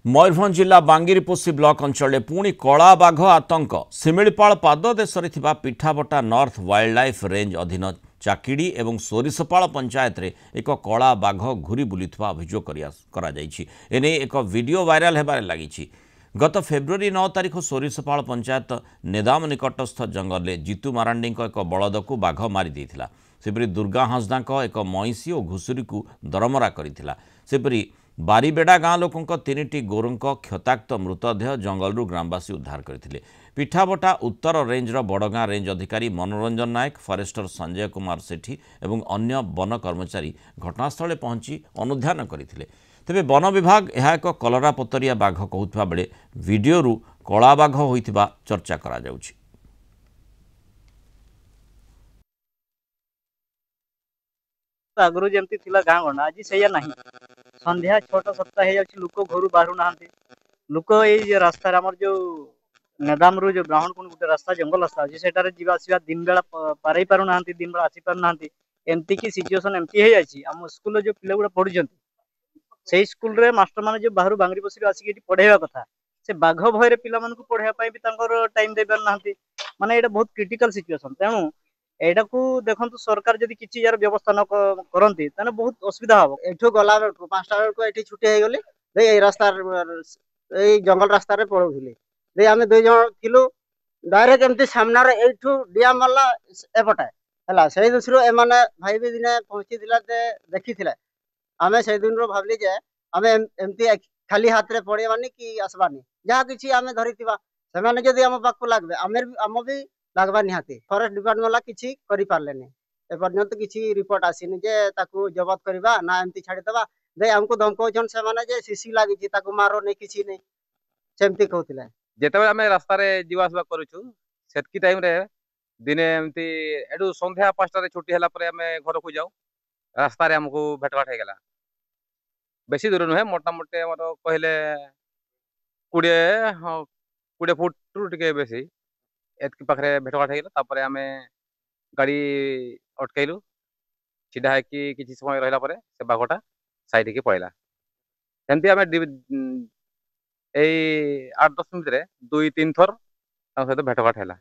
मयूरभंज जिला बांगिरपोषी ब्लॉक अंचल पुणी कला बाघ आतंक शिमिपाल पाददेश पिठाबटा नॉर्थ वाइल्ड लाइफ रेंज अधीन चाकिड़ी और सोरिशपाल पंचायत रे एक कला बाघ घूरी बुलुवा अभियोग एने एक वीडियो वायरल होबार लगी। गत फेब्रुआरी 9 तारिख सोरिशपाल पंचायत नेदाम निकटस्थ जंगल में जीतू मारांडी एक बलद को बाघ मारी सेपरी दुर्गा हांसदा एक मईसी और घुषुरी को दरमरा करथिला। सेपरी बारीबेड़ा गाँ लोकों 3टी गोरों क्षताक्त मृतदेह जंगलरू ग्रामवासी उद्धार करथिले। पिठाबटा उत्तर रेंजर बड़गाँ रेंज अधिकारी मनोरंजन नायक, फरेस्टर संजय कुमार सेठी और अन्य वन कर्मचारी घटनास्थल पहुंची अनुधान करथिले। तेबे वन विभाग यह एक कलरापतरिया बाघ कहूथबा बेले वीडियोरू कला बाघ होइथिबा चर्चा करा जाउछि। आगु जमती थिला गाँ गंडा आज से ना संध्या 6-7 हो जाए लोक घर बाहर ना लोक ये रास्ता जो नेदाम रू जो ब्राह्मण कुंड गोटे रास्ता जंगल रास्ता अच्छे सेटारे जीवा आसिबा दिन बेला पारे पारु ना दिन बेला आसी पारु ना एमती की सिचुएशन एमती हो जाए। आम स्कूल जो पिला गुड़ा पढ़ुं से स्कूल रे मास्टर माने जो बाहर बांगरीपोषी आसिक पढ़ाइबा कथा से बाघ भय पिला मानकु पढ़ाइबा भी टाइम दे पार ना माने एटा बहुत क्रिटिकल सिचुएशन। तेणु एटा को देखंतु सरकार जदि किछि यार व्यवस्था न करंती तने बहुत असुविधा हो। एठो गला बेलको 5टा बेलको एठी छुट्टी हे गले दे ए रास्ता ए जंगल रास्ता रे पळौथिले दे आमे 2 जण थिलु डायरेक्ट एमती सामना रे एठो डिया मारला एपटा हला सेही दुसरो ए माने भाई भी दिने पहुंची दिला ते देखिथिला। आमे से दिन रो भाबली जे आमे एमती खाली हाथ रे पड़े माने कि आसबानी जहा किछि आमे धरितिबा से माने जदि हम पाखु लागबे आमे भी लागबा निहाती। फॉरेस्ट डिपार्टमेंट वाला किछि करि पारलेनी ए पर्यंत किछि रिपोर्ट आसीनी जे ताकू जबत करबा ना एमती छाडी देबा दे हमको धमकौछन से माने जे सीसी लागि छि ताकू मारो नै किछि नै सेमती कहथिले। जेते आमे रास्ता रे जीवा आसबा करूछु सेतकी टाइम रे दिने एमती एडू संध्या 5टा रे छुट्टी हला परे आमे घर को जाऊ रास्ता रे हमको भेटघाट हे गेला। बेसी दूर नुहे मोटा मोटे हमर कहले 20 फुट टू टिके बेसी एतकी पाखरे भेटघाट हे गेला। तापरे आमे गाड़ी अटकैलु सीधा है कि किसी समय रहिला परे से बाघटा साइड के पळेला। एमती आमे 8-10 मिनिट रे 2-3 थर सहित भेटघाट हैला।